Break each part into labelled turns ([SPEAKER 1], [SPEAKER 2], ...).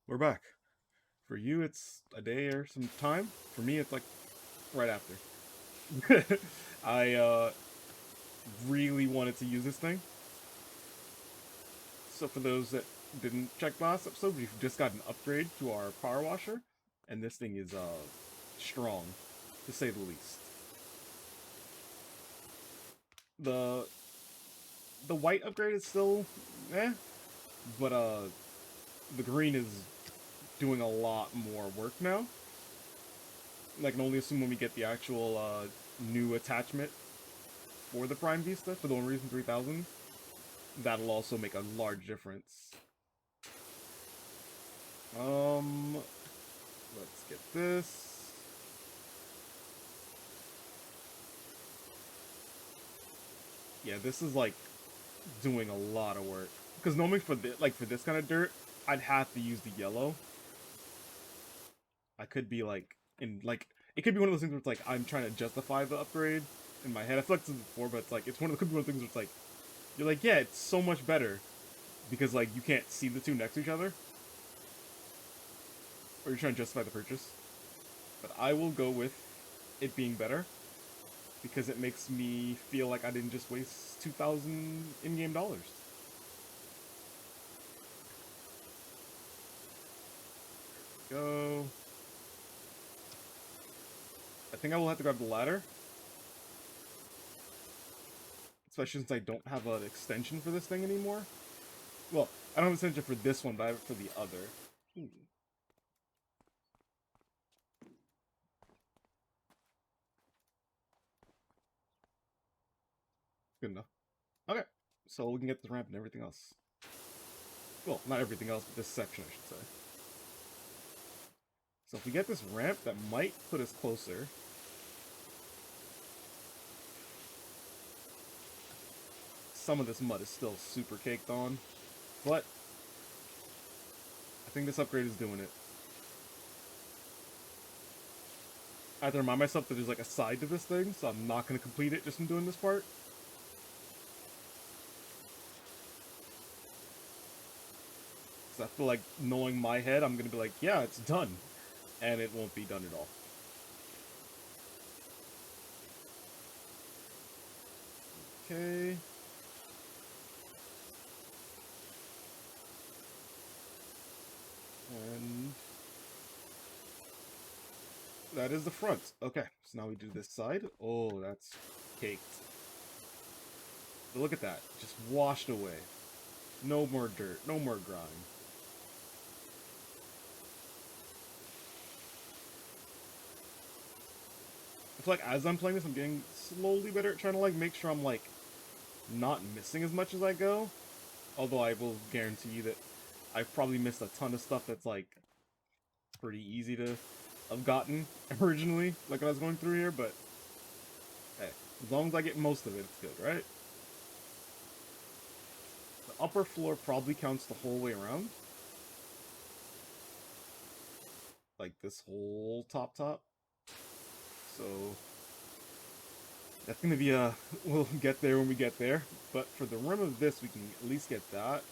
[SPEAKER 1] We're back. For you, it's a day or some time. For me, it's like right after. I really wanted to use this thing. So for those that didn't check last episode, we've just got an upgrade to our power washer, and this thing is strong, to say the least. The the white upgrade is still but the green is doing a lot more work now. I can only assume when we get the actual new attachment for the Prime Vista, for the One Reason 3000, that'll also make a large difference. Let's get this. Yeah, this is like doing a lot of work. Because normally for for this kind of dirt, I'd have to use the yellow. I could be like it could be one of those things where it's like I'm trying to justify the upgrade in my head. I feel like this before, but it's like it's could be one of the things where it's like you're like, yeah, it's so much better because like you can't see the two next to each other, or you're trying to justify the purchase. But I will go with it being better because it makes me feel like I didn't just waste 2,000 in-game dollars. Go. I think I will have to grab the ladder, especially since I don't have an extension for this thing anymore. Well, I don't have an extension for this one, but I have it for the other. Ooh. Good enough. Okay, so we can get this ramp and everything else. Well, not everything else, but this section, I should say. So if we get this ramp, that might put us closer. Some of this mud is still super caked on, but I think this upgrade is doing it. I have to remind myself that there's like a side to this thing, so I'm not going to complete it just from doing this part. So I feel like knowing my head, I'm going to be like, yeah, it's done. And it won't be done at all. Okay. And that is the front. Okay, so now we do this side. Oh, that's caked. But look at that. Just washed away. No more dirt. No more grime. I feel like as I'm playing this, I'm getting slowly better at trying to like make sure I'm like not missing as much as I go. Although I will guarantee you that I've probably missed a ton of stuff that's like pretty easy to have gotten originally, like when I was going through here, but hey, as long as I get most of it, it's good, right? The upper floor probably counts the whole way around. Like this whole top. So that's gonna be a we'll get there when we get there. But for the rim of this, we can at least get that.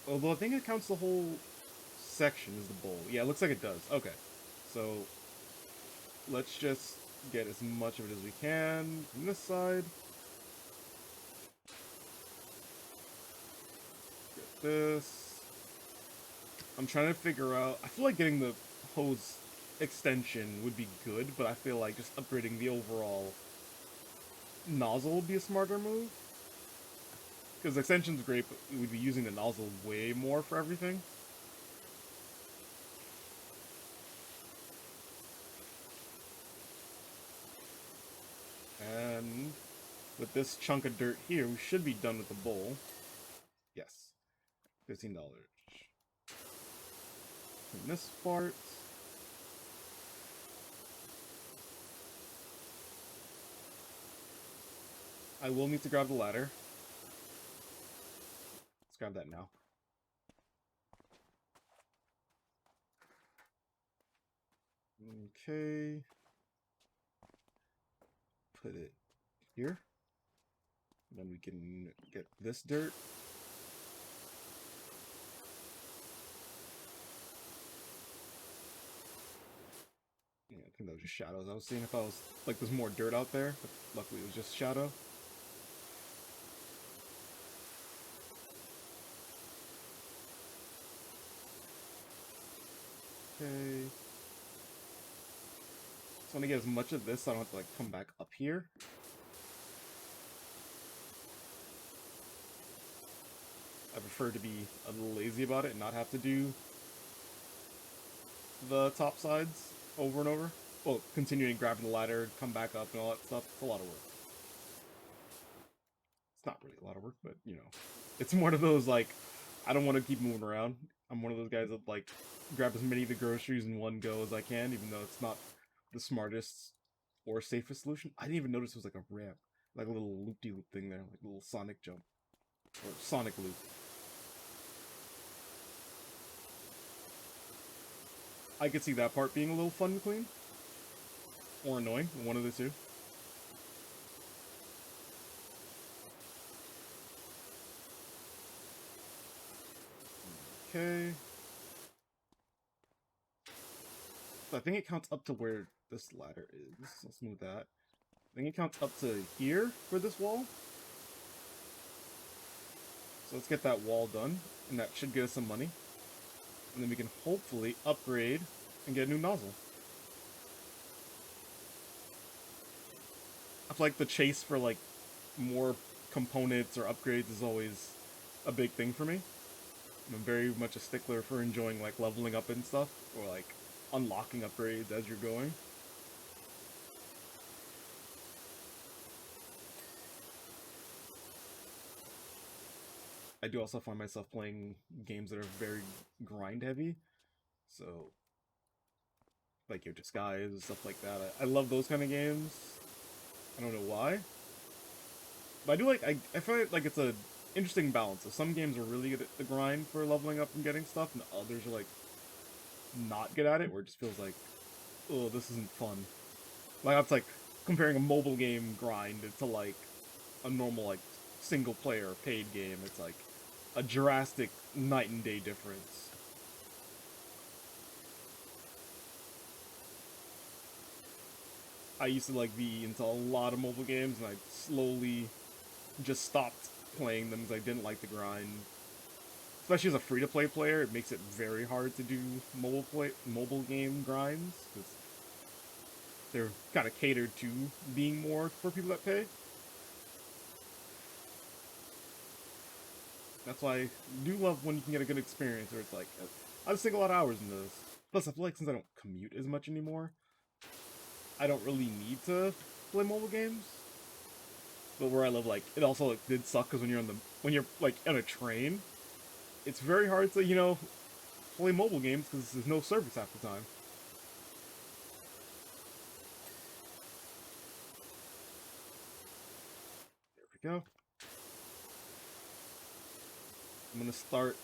[SPEAKER 1] Although I think it counts the whole section as the bowl. Yeah, it looks like it does. Okay. So let's just get as much of it as we can from this side. Get this. I'm trying to figure out... I feel like getting the hose extension would be good, but I feel like just upgrading the overall nozzle would be a smarter move. Because the extension's great, but we would be using the nozzle way more for everything. And with this chunk of dirt here, we should be done with the bowl. Yes. $15. And this part. I will need to grab the ladder. Let's grab that now. Okay. Put it here. Then we can get this dirt. think that was just shadows. I was seeing if I was like there's more dirt out there, but luckily it was just shadow. Okay. So I want to get as much of this so I don't have to like come back up here. I prefer to be a little lazy about it and not have to do the top sides over and over. Well, continuing grabbing the ladder, come back up and all that stuff. It's a lot of work. It's not really a lot of work, but you know. It's one of those like, I don't want to keep moving around. I'm one of those guys that like grab as many of the groceries in one go as I can, even though it's not the smartest or safest solution. I didn't even notice it was like a ramp. Like a little loop-de-loop thing there, like a little sonic jump. Or sonic loop. I could see that part being a little fun to clean. Or annoying, one of the two. Okay. So I think it counts up to where this ladder is. Let's move that. I think it counts up to here for this wall. So let's get that wall done, and that should get us some money. And then we can hopefully upgrade and get a new nozzle. I feel like the chase for like more components or upgrades is always a big thing for me. I'm very much a stickler for enjoying like leveling up and stuff, or like unlocking upgrades as you're going. I do also find myself playing games that are very grind heavy, so like your Disguise and stuff like that. I love those kind of games. I don't know why, but I do like. I find like it's a interesting balance. So some games are really good at the grind for leveling up and getting stuff, and others are like not good at it, where it just feels like, oh, this isn't fun. Like it's like comparing a mobile game grind to like a normal like single player paid game. It's like a drastic night and day difference. I used to like be into a lot of mobile games, and I slowly just stopped playing them because I didn't like the grind. Especially as a free-to-play player, it makes it very hard to do mobile game grinds because they're kind of catered to being more for people that pay. That's why I do love when you can get a good experience, where it's like I just sink a lot of hours into this. Plus, I feel like since I don't commute as much anymore, I don't really need to play mobile games. But where I live, like it also like did suck because when you're like on a train, it's very hard to play mobile games because there's no service half the time. There we go. I'm gonna start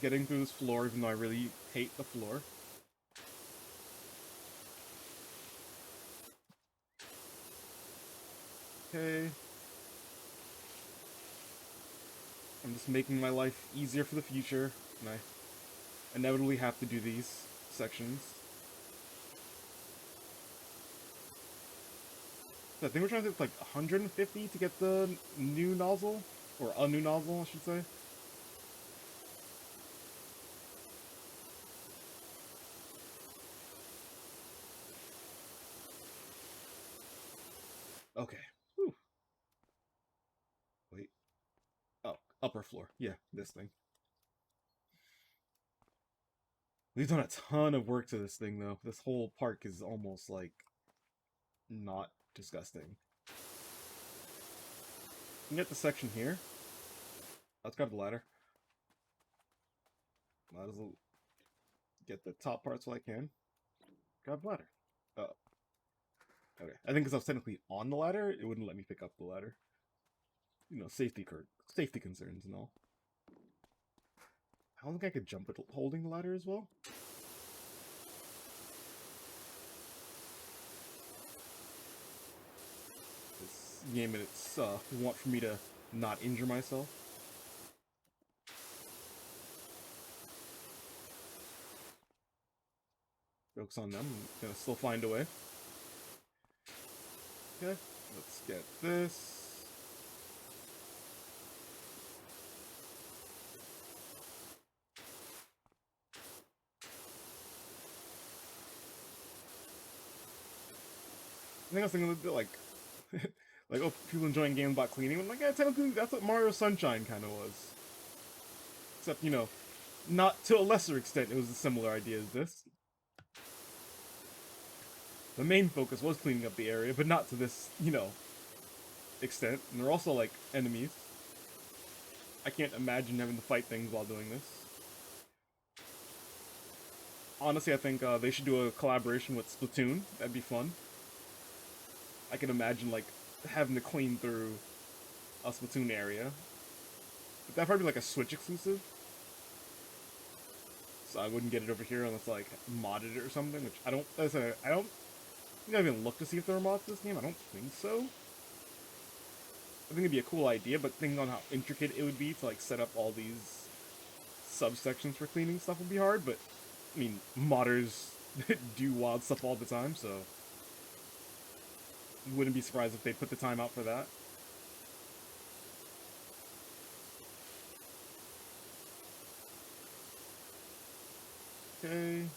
[SPEAKER 1] getting through this floor, even though I really hate the floor. Okay. I'm just making my life easier for the future, and I inevitably have to do these sections. So I think we're trying to do like 150 to get the new nozzle, or a new nozzle, I should say. Okay. Whew. Wait. Oh, upper floor. Yeah, this thing. We've done a ton of work to this thing, though. This whole park is almost, like, not disgusting. You can get the section here. Let's grab the ladder. Might as well get the top parts while I can. Grab the ladder. Oh. Okay. I think because I was technically on the ladder, it wouldn't let me pick up the ladder. You know, safety concerns and all. I don't think I could jump it holding the ladder as well. This game and its want for me to not injure myself. Joke's on them. I'm gonna still find a way. Okay, let's get this. I think I was thinking a bit like, like, oh, people enjoying games about cleaning. I'm like, yeah, technically, that's what Mario Sunshine kind of was. Except, you know, not to a lesser extent, it was a similar idea as this. The main focus was cleaning up the area, but not to this, you know, extent. And they're also, like, enemies. I can't imagine having to fight things while doing this. Honestly, I think they should do a collaboration with Splatoon. That'd be fun. I can imagine, like, having to clean through a Splatoon area. But that'd probably be, like, a Switch exclusive. So I wouldn't get it over here unless, like, modded it or something, which I don't think I even looked to see if there were mods to this game. I don't think so. I think it'd be a cool idea, but thinking on how intricate it would be to, like, set up all these subsections for cleaning stuff would be hard, but, I mean, modders do wild stuff all the time, so wouldn't be surprised if they put the time out for that. Okay.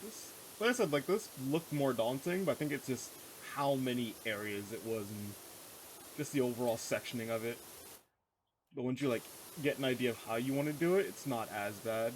[SPEAKER 1] This, like I said, like, this looked more daunting, but I think it's just how many areas it was and just the overall sectioning of it. But once you, like, get an idea of how you want to do it, it's not as bad.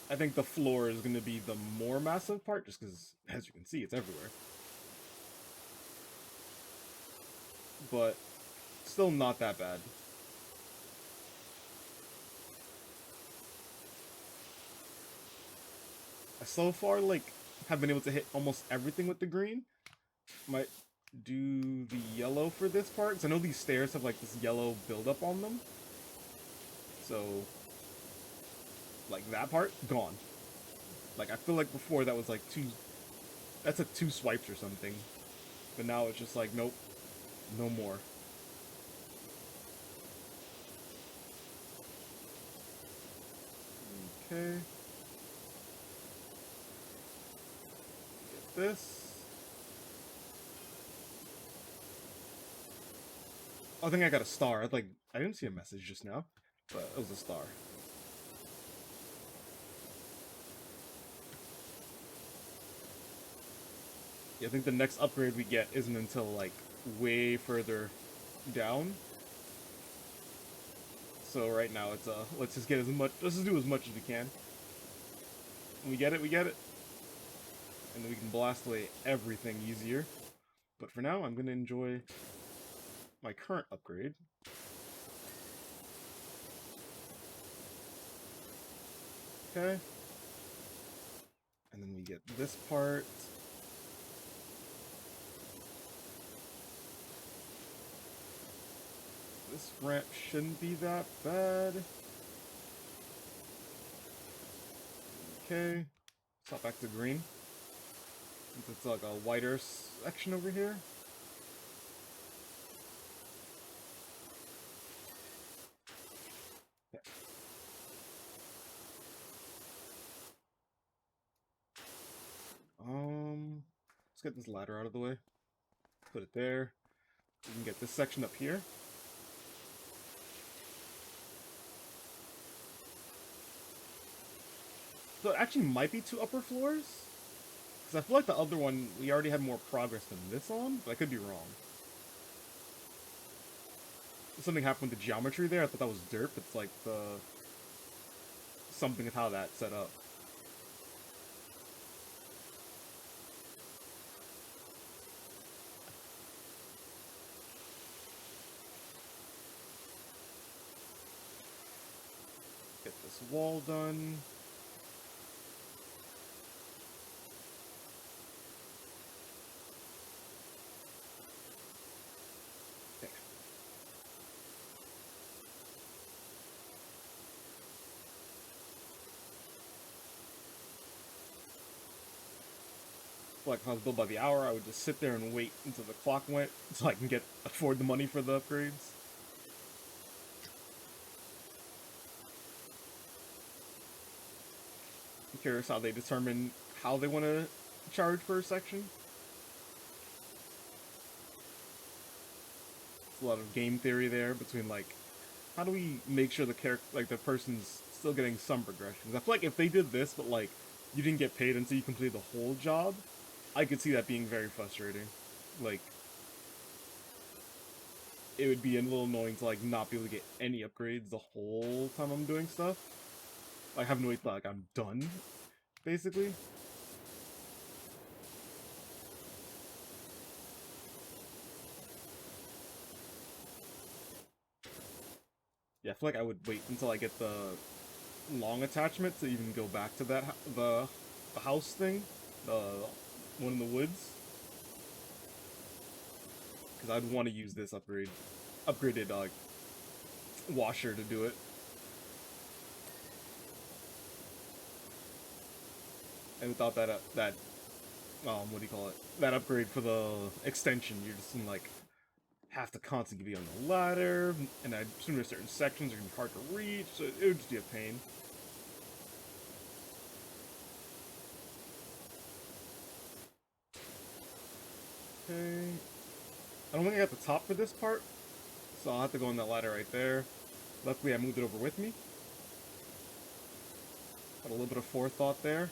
[SPEAKER 1] I think the floor is going to be the more massive part, just because, as you can see, it's everywhere. But still not that bad. I so far, like, have been able to hit almost everything with the green. Might do the yellow for this part, because I know these stairs have, like, this yellow buildup on them. So, like, that part, gone. Like, I feel like before that was, like, that's like 2 swipes or something. But now it's just like, nope, no more. Okay. Get this. Oh, I think I got a star. I didn't see a message just now, but it was a star. Yeah, I think the next upgrade we get isn't until, like, way further down. So right now it's let's just do as much as we can. When we get it, we get it. And then we can blast away everything easier. But for now, I'm gonna enjoy my current upgrade. Okay. And then we get this part. This ramp shouldn't be that bad. Okay. Stop back to green. It's like a whiter section over here. Yeah. Let's get this ladder out of the way. Put it there. We can get this section up here. So it actually might be 2 upper floors. Because I feel like the other one, we already had more progress than this on, but I could be wrong. Something happened with the geometry there. I thought that was dirt, but it's like the... something of how that's set up. Get this wall done. Okay. like if I was billed by the hour, I would just sit there and wait until the clock went so I can afford the money for the upgrades. I'm curious how they determine how they want to charge per section. It's a lot of game theory there between like, how do we make sure the character, like the person's still getting some progression? I feel like if they did this, but like you didn't get paid until you completed the whole job, I could see that being very frustrating. Like, it would be a little annoying to like not be able to get any upgrades the whole time I'm doing stuff. Like having to wait till like I'm done, basically. Yeah, I feel like I would wait until I get the long attachment to even go back to that the house thing, the one in the woods, because I'd want to use this upgraded washer to do it. And without that what do you call it? That upgrade for the extension, you're just in like have to constantly be on the ladder, and I assume there's certain sections are gonna be hard to reach, so it would just be a pain. Okay. I don't think I got the top for this part, so I'll have to go on that ladder right there. Luckily, I moved it over with me. Had a little bit of forethought there.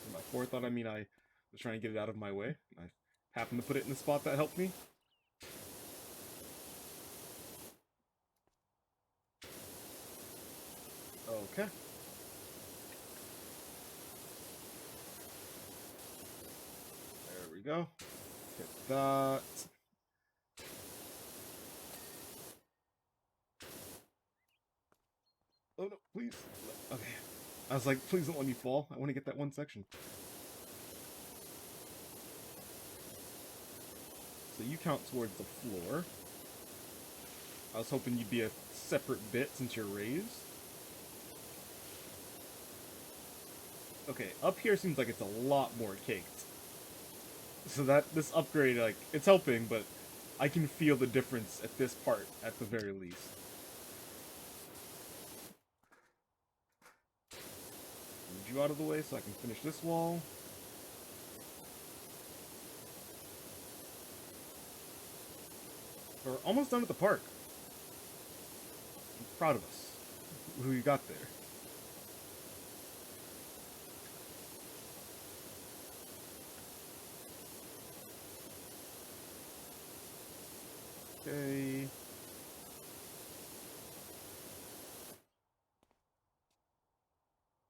[SPEAKER 1] And by forethought, I mean I was trying to get it out of my way. I happened to put it in the spot that helped me. Okay. There we go. Hit that. Oh no, please. Okay. I was like, please don't let me fall. I want to get that one section. So you count towards the floor. I was hoping you'd be a separate bit since you're raised. Okay, up here seems like it's a lot more caked. So that this upgrade, like, it's helping, but I can feel the difference at this part, at the very least. Move you out of the way so I can finish this wall. We're almost done with the park. I'm proud of us. Who you got there. Okay.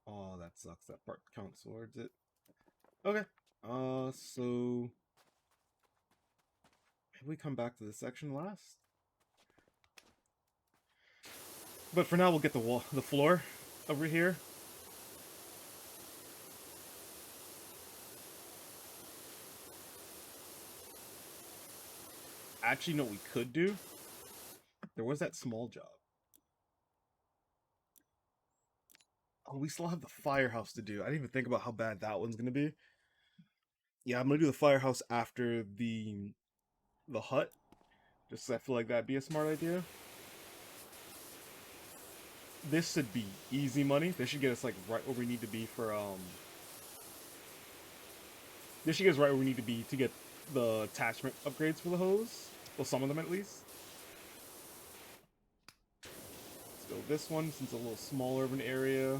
[SPEAKER 1] Oh, that sucks. That part counts towards it. Okay. So maybe we come back to this section last. But for now, we'll get the floor over here. Actually, no, we could do. There was that small job. Oh, we still have the firehouse to do. I didn't even think about how bad that one's gonna be. Yeah, I'm gonna do the firehouse after the hut. Just 'cause I feel like that'd be a smart idea. This should be easy money. This should get us like right where we need to be for This should get us right where we need to be to get the attachment upgrades for the hose. Well, some of them at least. Let's go this one since it's a little smaller of an area.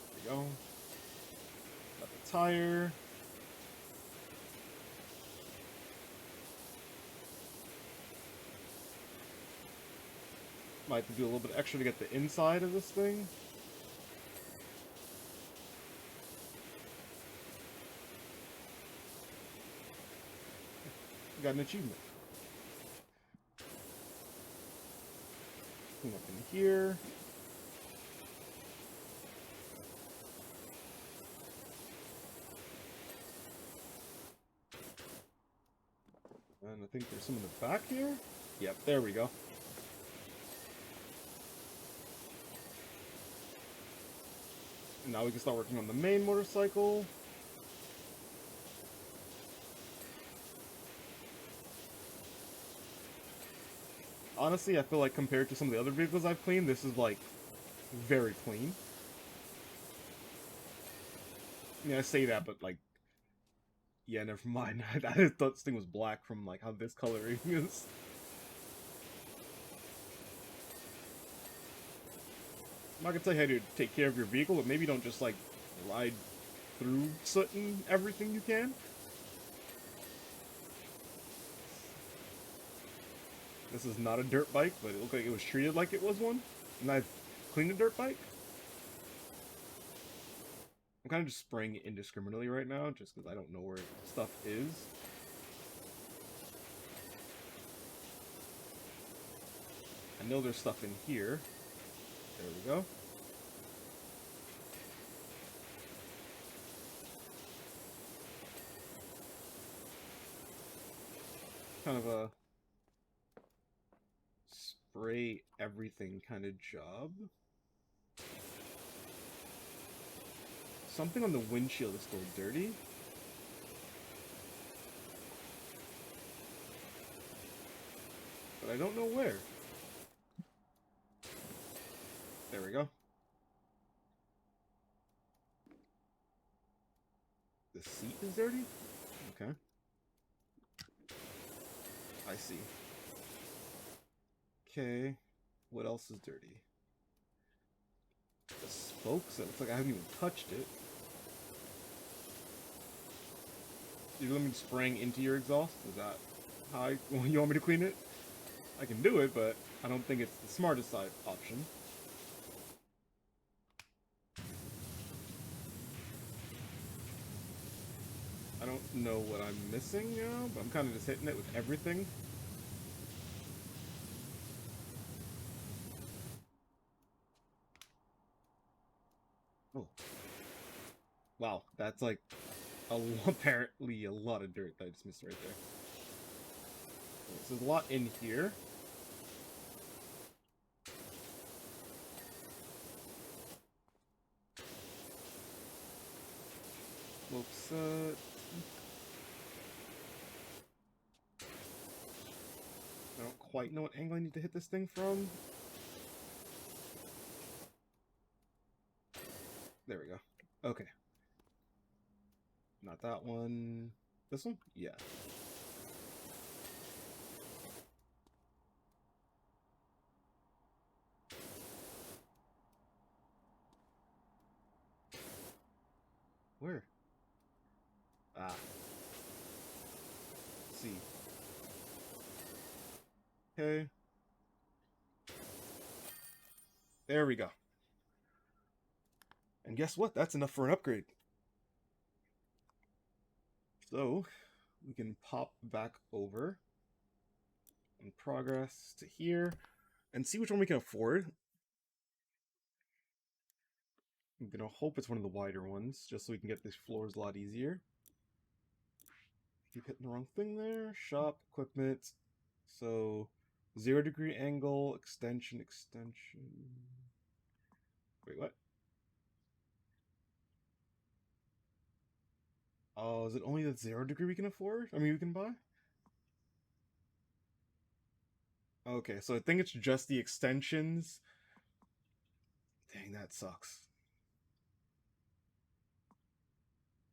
[SPEAKER 1] There we go. Got the tire. Might have to do a little bit extra to get the inside of this thing. Got an achievement. Come up in here. And I think there's some in the back here. Yep, there we go. And now we can start working on the main motorcycle. Honestly, I feel like compared to some of the other vehicles I've cleaned, this is like very clean. I mean, I say that, but like, yeah, never mind. I thought this thing was black from like how this coloring is. I'm not gonna tell you how to take care of your vehicle, but maybe don't just like ride through soot and everything you can. This is not a dirt bike, but it looked like it was treated like it was one. And I've cleaned a dirt bike. I'm kind of just spraying it indiscriminately right now, just because I don't know where stuff is. I know there's stuff in here. There we go. Kind of a spray everything kind of job. Something on the windshield is still dirty. But I don't know where. There we go. The seat is dirty? Okay. I see. Okay. What else is dirty? The spokes? It looks like I haven't even touched it. You want me spraying into your exhaust? Is that how you want me to clean it? I can do it, but I don't think it's the smartest side option. I don't know what I'm missing now, but I'm kind of just hitting it with everything. Oh. Wow, that's like apparently a lot of dirt that I just missed right there. So there's a lot in here. Whoops, I don't quite know what angle I need to hit this thing from. There we go. Okay. Not that one. This one? Yeah. Where? Ah. Let's see. Okay. There we go. And guess what? That's enough for an upgrade. So, we can pop back over in progress to here and see which one we can afford. I'm gonna hope it's one of the wider ones, just so we can get these floors a lot easier. Keep hitting the wrong thing there. Shop, equipment. So, 0-degree angle, extension. Wait, what? Oh, is it only the 0-degree we can afford? I mean, we can buy? Okay, so I think it's just the extensions. Dang, that sucks.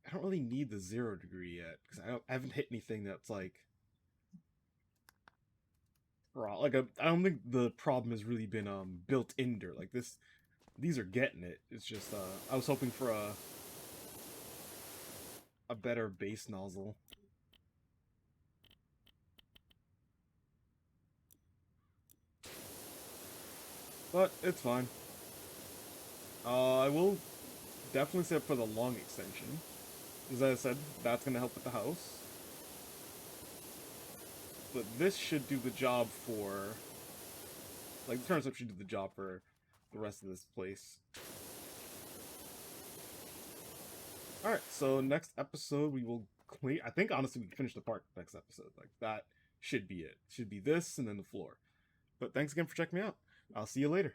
[SPEAKER 1] I don't really need the 0-degree yet, because I haven't hit anything that's like... I don't think the problem has really been built in dirt. Like this, these are getting it. It's just I was hoping for a better base nozzle. But it's fine. I will definitely set up for the long extension. As I said, that's going to help with the house. But this should do the job for... Like, the turn setup should do the job for the rest of this place. Alright, so next episode we will clean... I think, honestly, we can finish the park next episode. Like, that should be it. Should be this, and then the floor. But thanks again for checking me out. I'll see you later.